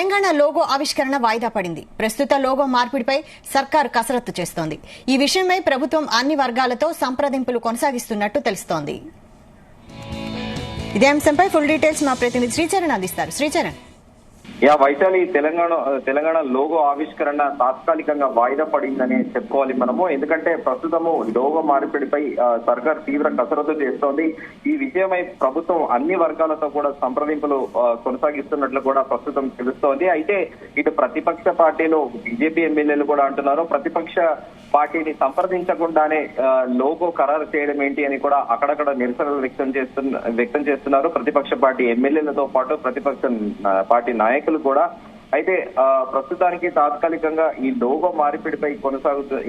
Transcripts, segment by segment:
Telangana logo ఆవిష్కరణ వాయిదా పడింది. ప్రస్తుత లోగో మార్పిడిపై సర్కార్ కసరత్తు చేస్తోంది. ఈ విషయమై ప్రభుత్వం అన్ని వర్గాలతో సంప్రదింపులు కొనసాగిస్తున్నట్టు తెలుస్తోంది. ఇదే అంశంపై ఫుల్ డీటెయిల్స్ మా ప్రతినిధి శ్రీచరణ్ అందిస్తారు. శ్రీచరణ్. వైశాలి, తెలంగాణ లోగో ఆవిష్కరణ తాత్కాలికంగా వాయిదా పడిందని చెప్పుకోవాలి మనము. ఎందుకంటే ప్రస్తుతము లోగో మార్పిడిపై సర్కార్ తీవ్ర కసరత్తు చేస్తోంది. ఈ విషయమై ప్రభుత్వం అన్ని వర్గాలతో కూడా సంప్రదింపులు కొనసాగిస్తున్నట్లు కూడా ప్రస్తుతం తెలుస్తోంది. అయితే ఇటు ప్రతిపక్ష పార్టీలు, బీజేపీ ఎమ్మెల్యేలు కూడా అంటున్నారు, ప్రతిపక్ష పార్టీని సంప్రదించకుండానే లోగో ఖరారు చేయడం ఏంటి అని కూడా అక్కడక్కడ నిరసనలు వ్యక్తం చేస్తున్నారు ప్రతిపక్ష పార్టీ ఎమ్మెల్యేలతో పాటు ప్రతిపక్ష పార్టీ నాయకులు కూడా. అయితే ప్రస్తుతానికి తాత్కాలికంగా ఈ లోగో మార్పిడిపై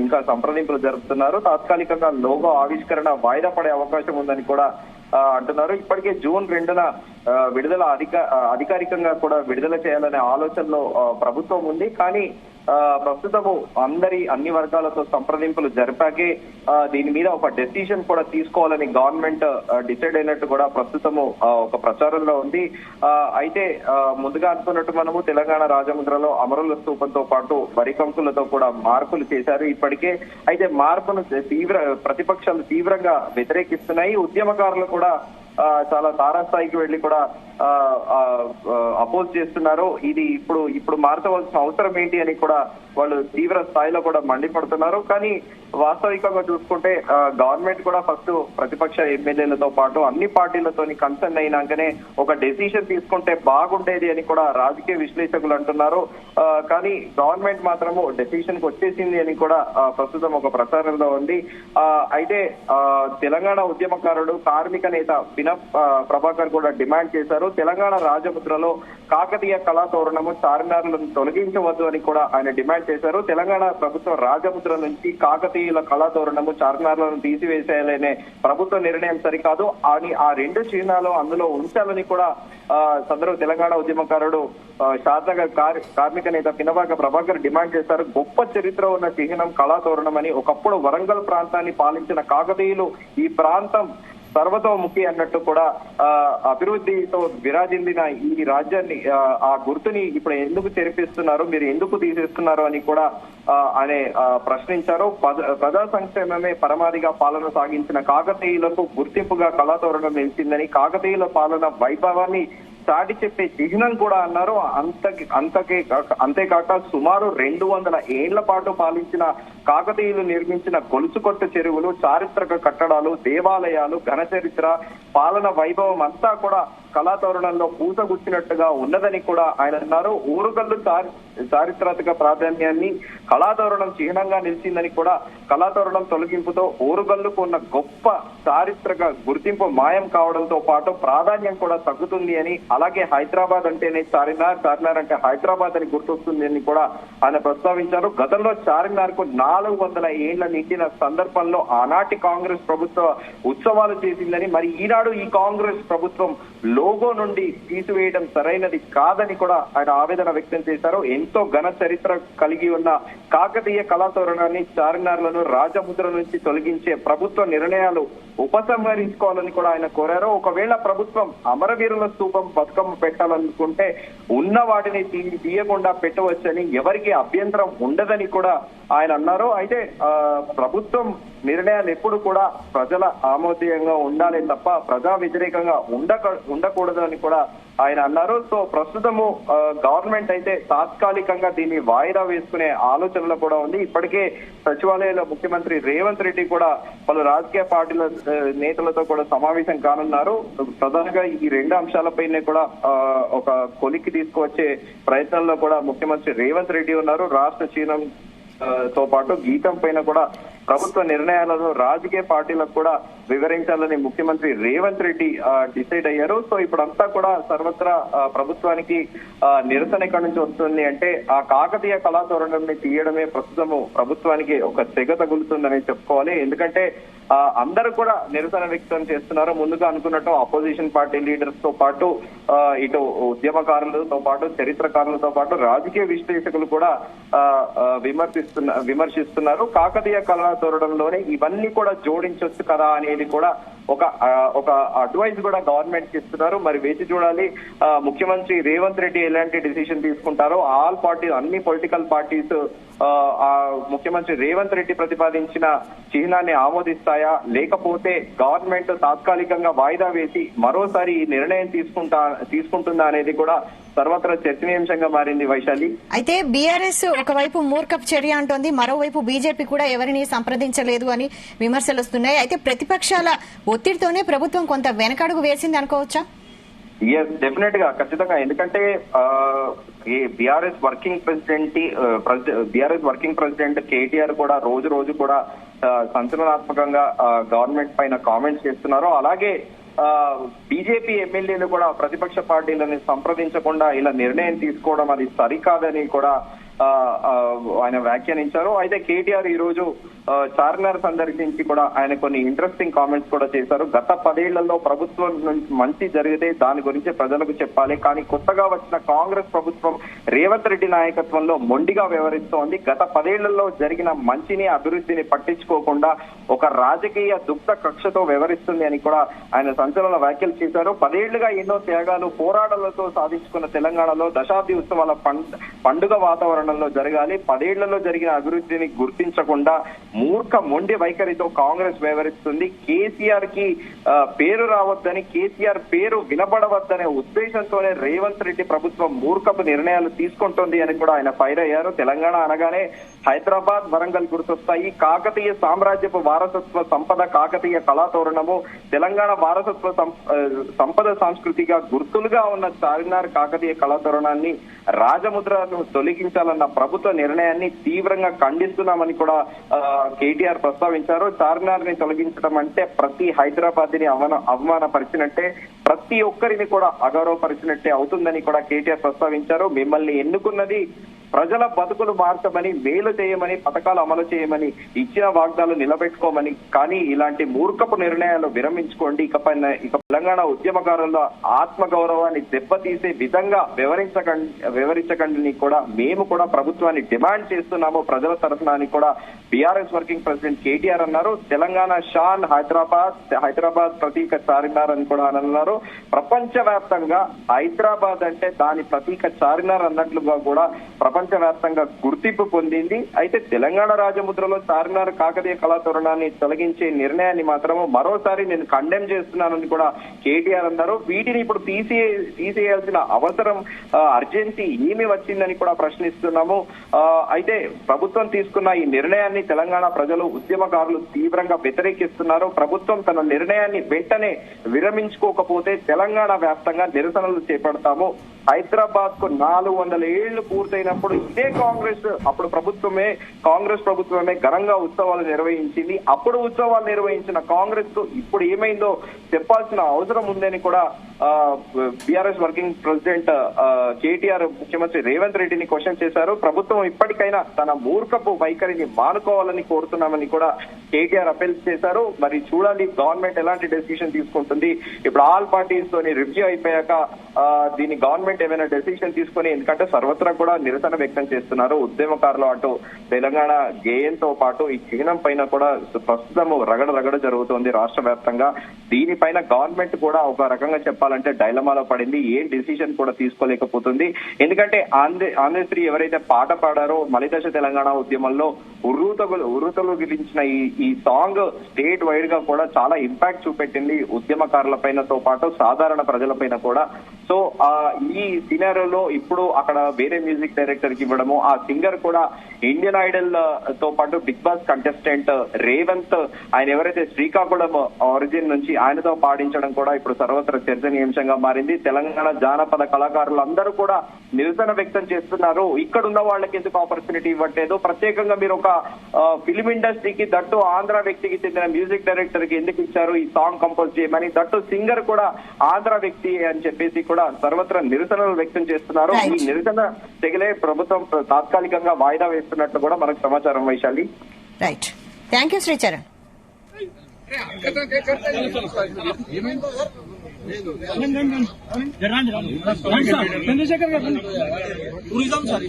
ఇంకా సంప్రదింపులు జరుపుతున్నారు. తాత్కాలికంగా లోగో ఆవిష్కరణ వాయిదా పడే అవకాశం ఉందని కూడా అంటున్నారు. ఇప్పటికే జూన్ 2న విడుదల అధికారికంగా కూడా విడుదల చేయాలనే ఆలోచనలో ప్రభుత్వం ఉంది. కానీ ప్రస్తుతము అన్ని వర్గాలతో సంప్రదింపులు జరిపాకే దీని మీద ఒక డెసిషన్ కూడా తీసుకోవాలని గవర్నమెంట్ డిసైడ్ అయినట్టు కూడా ప్రస్తుతము ఒక ప్రచారంలో ఉంది. అయితే ముందుగా అనుకున్నట్టు మనము తెలంగాణ రాజముద్రలో అమరుల స్తూపంతో పాటు వరికంకులతో కూడా మార్పులు చేశారు ఇప్పటికే. అయితే మార్పును ప్రతిపక్షాలు తీవ్రంగా వ్యతిరేకిస్తున్నాయి. ఉద్యమకారులు కూడా చాలా తారాస్థాయికి వెళ్లి కూడా అపోజ్ చేస్తున్నారు. ఇది ఇప్పుడు మార్చవలసిన అవసరం ఏంటి అని కూడా వాళ్ళు తీవ్ర స్థాయిలో కూడా మండిపడుతున్నారు. కానీ వాస్తవికంగా చూసుకుంటే గవర్నమెంట్ కూడా ఫస్ట్ ప్రతిపక్ష ఎమ్మెల్యేలతో పాటు అన్ని పార్టీలతో కన్సర్న్ అయినాకనే ఒక డెసిషన్ తీసుకుంటే బాగుండేది అని కూడా రాజకీయ విశ్లేషకులు అంటున్నారు. కానీ గవర్నమెంట్ మాత్రము డెసిషన్ కి వచ్చేసింది అని కూడా ప్రస్తుతం ఒక ప్రచారంలో ఉంది. అయితే తెలంగాణ ఉద్యమకారుడు, కార్మిక నేత ప్రభాకర్ కూడా డిమాండ్ చేశారు. తెలంగాణ రాజముద్రలో కాకతీయ కళాతోరణము, చార్మినార్లను తొలగించవద్దు అని కూడా ఆయన డిమాండ్ చేశారు. తెలంగాణ ప్రభుత్వం రాజముద్ర నుంచి కాకతీయుల కళాతోరణము, చార్మినార్లను తీసివేసేయాలనే ప్రభుత్వ నిర్ణయం సరికాదు అని ఆ రెండు చిహ్నాలు అందులో ఉంచాలని కూడా సదరు తెలంగాణ ఉద్యమకారుడు షాద్నగర్ కార్మిక నేత పినపాక ప్రభాకర్ డిమాండ్ చేశారు. గొప్ప చరిత్ర ఉన్న చిహ్నం కళాతోరణం అని, ఒకప్పుడు వరంగల్ ప్రాంతాన్ని పాలించిన కాకతీయులు ఈ ప్రాంతం సర్వతోముఖి అన్నట్టు కూడా అభివృద్ధితో విరాజిల్లిన ఈ రాజ్యాన్ని, ఆ గుర్తుని ఇప్పుడు ఎందుకు తెరిపిస్తున్నారు, మీరు ఎందుకు తీసేస్తున్నారు అని కూడా ఆయన ప్రశ్నించారు. ప్రజా సంక్షేమమే పరమాధిగా పాలన సాగించిన కాకతీయులకు గుర్తింపుగా కళాతోరణం నిలిచిందని, కాకతీయుల పాలన వైభవాన్ని చాటి చెప్పే చిహ్నం కూడా అన్నారు. అంతేకాక సుమారు 200 ఏళ్ల పాటు పాలించిన కాకతీయులు నిర్మించిన గొలుసుకొట్టు చెరువులు, చారిత్రక కట్టడాలు, దేవాలయాలు, ఘనచరిత్ర, పాలన వైభవం అంతా కూడా కళాతోరణంలో పూసగుచ్చినట్టుగా ఉన్నదని కూడా ఆయన అన్నారు. ఊరుగల్లు చారిత్రక ప్రాధాన్యాన్ని కళాతోరణం చిహ్నంగా నిలిచిందని కూడా, కళాతోరణం తొలగింపుతో ఊరుగల్లుకు ఉన్న గొప్ప చారిత్రక గుర్తింపు మాయం కావడంతో పాటు ప్రాధాన్యం కూడా తగ్గుతుంది అని, అలాగే హైదరాబాద్ అంటేనే చార్మినార్ అంటే హైదరాబాద్ అని గుర్తొస్తుంది అని కూడా ఆయన ప్రస్తావించారు. గతంలో చార్మినార్ కు 400 ఏళ్ల నిండిన సందర్భంలో ఆనాటి కాంగ్రెస్ ప్రభుత్వ ఉత్సవాలు చేసిందని, మరి ఈనాడు ఈ కాంగ్రెస్ ప్రభుత్వం లోగో నుండి తీసివేయడం సరైనది కాదని కూడా ఆయన ఆవేదన వ్యక్తం చేశారు. ఎంతో ఘన చరిత్ర కలిగి ఉన్న కాకతీయ కళాతోరణాన్ని, చార్మినార్లను రాజముద్ర నుంచి తొలగించే ప్రభుత్వ నిర్ణయాలు ఉపసంహరించుకోవాలని కూడా ఆయన కోరారు. ఒకవేళ ప్రభుత్వం అమరవీరుల స్తూపం బతుకమ్మ పెట్టాలనుకుంటే ఉన్న వాటిని తీయకుండా పెట్టవచ్చని, ఎవరికి అభ్యంతరం ఉండదని కూడా ఆయన అన్నారు. అయితే ప్రభుత్వం నిర్ణయాలు ఎప్పుడు కూడా ప్రజల ఆమోదీయంగా ఉండాలి తప్ప ప్రజా వ్యతిరేకంగా ఉండకూడదు అని కూడా ఆయన అన్నారు. సో ప్రస్తుతము గవర్నమెంట్ అయితే తాత్కాలికంగా దీన్ని వాయిదా వేసుకునే ఆలోచనలో కూడా ఉంది. ఇప్పటికే సచివాలయంలో ముఖ్యమంత్రి రేవంత్ రెడ్డి కూడా పలు రాజకీయ పార్టీల నేతలతో కూడా సమావేశం కానున్నారు. ప్రధానంగా ఈ రెండు అంశాలపైనే కూడా ఒక కొలిక్కి తీసుకువచ్చే ప్రయత్నంలో కూడా ముఖ్యమంత్రి రేవంత్ రెడ్డి ఉన్నారు. రాష్ట్ర చిహ్నం తో పాటు గీతం పైన కూడా ప్రభుత్వ నిర్ణయాలను రాజకీయ పార్టీలకు కూడా వివరించాలని ముఖ్యమంత్రి రేవంత్ రెడ్డి డిసైడ్ అయ్యారు. సో ఇప్పుడంతా కూడా సర్వత్రా ప్రభుత్వానికి నిరసన ఎక్కడి నుంచి వస్తుంది అంటే ఆ కాకతీయ కళాతోరణాన్ని తీయడమే ప్రస్తుతము ప్రభుత్వానికి ఒక తెగ తగులుతుందని చెప్పుకోవాలి. ఎందుకంటే అందరూ కూడా నిరసన వ్యక్తం చేస్తున్నారు. ముందుగా అనుకున్నట్టు అపోజిషన్ పార్టీ లీడర్స్ తో పాటు ఇటు ఉద్యమకారులతో పాటు చరిత్రకారులతో పాటు రాజకీయ విశ్లేషకులు కూడా విమర్శిస్తున్నారు. కాకతీయ కళాతోరణంలోనే ఇవన్నీ కూడా జోడించొచ్చు కదా అనేది కూడా ఒక అడ్వైస్ కూడా గవర్నమెంట్ కి ఇస్తున్నారు. మరి వేచి చూడాలి ముఖ్యమంత్రి రేవంత్ రెడ్డి ఎలాంటి డిసిషన్ తీసుకుంటారో. ఆల్ పార్టీ అన్ని పొలిటికల్ పార్టీస్ ముఖ్యమంత్రి రేవంత్ రెడ్డి ప్రతిపాదించిన చిహ్నాన్ని ఆమోదిస్తాయా, లేకపోతే గవర్నమెంట్ తాత్కాలికంగా వాయిదా వేసి మరోసారి ఈ నిర్ణయం తీసుకుంటుందా అనేది కూడా సర్వత్రా చర్చనీయాంశంగా మారింది వైశాలి. అయితే బీఆర్ఎస్ ఒకవైపు మూర్ఖపు చర్య అంటోంది, మరోవైపు బీజేపీ కూడా ఎవరిని సంప్రదించలేదు అని విమర్శలు వస్తున్నాయి. అయితే ప్రతిపక్షాల ఒత్తిడితోనే ప్రభుత్వం కొంత వెనకడుగు వేసింది అనుకోవచ్చా? డెఫినెట్ గా, ఖచ్చితంగా. ఎందుకంటే బీఆర్ఎస్ వర్కింగ్ ప్రెసిడెంట్ కేటీఆర్ కూడా రోజు కూడా సంచలనాత్మకంగా గవర్నమెంట్ పైన కామెంట్స్ చేస్తున్నారు. అలాగే బీజేపీ ఎమ్మెల్యేలు కూడా ప్రతిపక్ష పార్టీలని సంప్రదించకుండా ఇలా నిర్ణయం తీసుకోవడం అది సరికాదని కూడా ఆయన వ్యాఖ్యానించారు. అయితే కేటీఆర్ ఈ రోజు చార్మినార్ సందర్శించి కూడా ఆయన కొన్ని ఇంట్రెస్టింగ్ కామెంట్స్ కూడా చేశారు. గత 10 ఏళ్లలో ప్రభుత్వం నుంచి మంచి జరిగితే దాని గురించి ప్రజలకు చెప్పాలి, కానీ కొత్తగా వచ్చిన కాంగ్రెస్ ప్రభుత్వం రేవంత్ రెడ్డి నాయకత్వంలో మొండిగా వ్యవహరిస్తోంది. గత 10 ఏళ్లలో జరిగిన మంచిని అభివృద్ధిని పట్టించుకోకుండా ఒక రాజకీయ దుష్ట కక్షతో వ్యవహరిస్తుంది అని కూడా ఆయన సంచలన వ్యాఖ్యలు చేశారు. 10 ఏళ్లుగా ఎన్నో త్యాగాలు పోరాటాలతో సాధించుకున్న తెలంగాణలో దశాబ్ది ఉత్సవాల పండుగ వాతావరణంలో జరగాలి. 10 ఏళ్లలో జరిగిన అభివృద్ధిని గుర్తించకుండా మొండి వైఖరితో కాంగ్రెస్ వ్యవహరిస్తుంది. కేసీఆర్ కి పేరు రావద్దని, కేసీఆర్ పేరు వినబడవద్దనే ఉద్దేశంతోనే రేవంత్ రెడ్డి ప్రభుత్వం మూర్ఖపు నిర్ణయాలు తీసుకుంటోంది అని కూడా ఆయన ఫైర్ అయ్యారు. తెలంగాణ అనగానే హైదరాబాద్, వరంగల్ గుర్తొస్తాయి. కాకతీయ సామ్రాజ్యపు వారసత్వ సంపద కాకతీయ కళాతోరణము, తెలంగాణ వారసత్వ సంపద సాంస్కృతిక గుర్తులుగా ఉన్న చార్మినార్ కాకతీయ కళాతోరణాన్ని రాజముద్రను తొలగించాలన్న ప్రభుత్వ నిర్ణయాన్ని తీవ్రంగా ఖండిస్తున్నామని కూడా కేటీఆర్ ప్రస్తావించారు. చార్మినార్ ని తొలగించడం అంటే ప్రతి హైదరాబాద్ ని అవమానపరిచినట్టే, ప్రతి ఒక్కరిని కూడా అగౌరవపరిచినట్టే అవుతుందని కూడా కేటీఆర్ ప్రస్తావించారు. మిమ్మల్ని ఎన్నుకున్నది ప్రజల బతుకులు మార్చమని, మేలు చేయమని, పథకాలు అమలు చేయమని, ఇచ్చిన వాగ్దానాలు నిలబెట్టుకోమని, కానీ ఇలాంటి మూర్ఖపు నిర్ణయాలు విరమించుకోండి. ఇక తెలంగాణ ఉద్యమకారుల ఆత్మగౌరవాన్ని దెబ్బతీసే విధంగా వివరించకండి కూడా మేము కూడా ప్రభుత్వాన్ని డిమాండ్ చేస్తున్నాము ప్రజల తరఫున అని కూడా బీఆర్ఎస్ వర్కింగ్ ప్రెసిడెంట్ కేటీఆర్ అన్నారు. తెలంగాణ షాన్ హైదరాబాద్ ప్రతీక చార్మినార్ అని కూడా అన్నారు. ప్రపంచ వ్యాప్తంగా హైదరాబాద్ అంటే దాని ప్రతీక చార్మినార్ అన్నట్లుగా కూడా ప్రపంచవ్యాప్తంగా గుర్తింపు పొందింది. అయితే తెలంగాణ రాజముద్రలో చార్మినార్ కాకతీయ కళాతోరణాన్ని తొలగించే నిర్ణయాన్ని మాత్రం మరోసారి నేను కండెమ్ చేస్తున్నానని కూడా కేటీఆర్ అన్నారు. వీటిని ఇప్పుడు తీసేయాల్సిన అవసరం, అర్జెన్సీ ఏమి వచ్చిందని కూడా ప్రశ్నిస్తున్నాము. అయితే ప్రభుత్వం తీసుకున్న ఈ నిర్ణయాన్ని తెలంగాణ ప్రజలు, ఉద్యమకారులు తీవ్రంగా వ్యతిరేకిస్తున్నారు. ప్రభుత్వం తన నిర్ణయాన్ని వెంటనే విరమించుకోకపోతే తెలంగాణ వ్యాప్తంగా నిరసనలు చేపడతాము. హైదరాబాద్ కు 400 ఏళ్లు పూర్తయినప్పుడు ఇదే కాంగ్రెస్ ప్రభుత్వమే ఘనంగా ఉత్సవాలు నిర్వహించింది. అప్పుడు ఉత్సవాలు నిర్వహించిన కాంగ్రెస్ కు ఇప్పుడు ఏమైందో చెప్పాల్సిన అవసరం ఉందని కూడా బీఆర్ఎస్ వర్కింగ్ ప్రెసిడెంట్ కేటీఆర్ ముఖ్యమంత్రి రేవంత్ రెడ్డిని క్వశ్చన్ చేశారు. ప్రభుత్వం ఇప్పటికైనా తన మూర్ఖపు వైఖరిని మానుకోవాలని కోరుతున్నామని కూడా కేటీఆర్ అపీల్ చేశారు. మరి చూడాలి గవర్నమెంట్ ఎలాంటి డెసిషన్ తీసుకుంటుంది. ఇప్పుడు ఆల్ పార్టీస్ తోని రివ్యూ అయిపోయాక దీని గవర్నమెంట్ ఏమైనా డెసిషన్ తీసుకుని, ఎందుకంటే సర్వత్రా కూడా నిరసన వ్యక్తం చేస్తున్నారు ఉద్యమకారులు. అటు తెలంగాణ గేయంతో పాటు ఈ చిహ్నం పైన కూడా ప్రస్తుతం రగడ జరుగుతోంది రాష్ట్ర వ్యాప్తంగా. దీనిపైన గవర్నమెంట్ కూడా ఒక రకంగా చెప్పాలంటే డైలమాలో పడింది. ఏం డెసిషన్ కూడా తీసుకోలేకపోతుంది. ఎందుకంటే ఆంధ్రశ్రీ ఎవరైతే పాట పాడారో మలిదశ తెలంగాణ ఉద్యమంలో ఉర్రూతలు గురించిన ఈ సాంగ్ స్టేట్ వైడ్ గా కూడా చాలా ఇంపాక్ట్ చూపెట్టింది ఉద్యమకారుల పైనతో పాటు సాధారణ ప్రజల పైన కూడా. సో ఈ సినారియోలో ఇప్పుడు అక్కడ వేరే మ్యూజిక్ డైరెక్టర్ కి ఇవ్వడము, ఆ సింగర్ కూడా ఇండియన్ ఐడల్ తో పాటు బిగ్ బాస్ కంటెస్టెంట్ రేవంత్, ఆయన ఎవరైతే శ్రీకాకుళం ఆరిజిన్ నుంచి ఆయనతో పాడించడం కూడా ఇప్పుడు సర్వత్ర చర్చనీయాంశంగా మారింది. తెలంగాణ జానపద కళాకారులందరూ కూడా నిరసన వ్యక్తం చేస్తున్నారు. ఇక్కడ ఉన్న వాళ్ళకి ఎందుకు ఆపర్చునిటీ ఇవ్వట్లేదు, ప్రత్యేకంగా మీరు ఒక ఫిలిం ఇండస్ట్రీకి, దట్టు ఆంధ్ర వ్యక్తికి చెందిన మ్యూజిక్ డైరెక్టర్ కి ఎందుకు ఇచ్చారు ఈ సాంగ్ కంపోజ్ చేయమని, దట్టు సింగర్ కూడా ఆంధ్ర వ్యక్తి అని చెప్పేసి కూడా సర్వత్ర నిరసనలు వ్యక్తం చేస్తున్నారు. ఈ నిరసన తెగలే ప్రభుత్వం తాత్కాలికంగా వాయిదా వేస్తున్నట్లు కూడా మనకు సమాచారం. Vaishali, right, thank you Sricharan. Chandrasekhar గారు టూరిజం సార్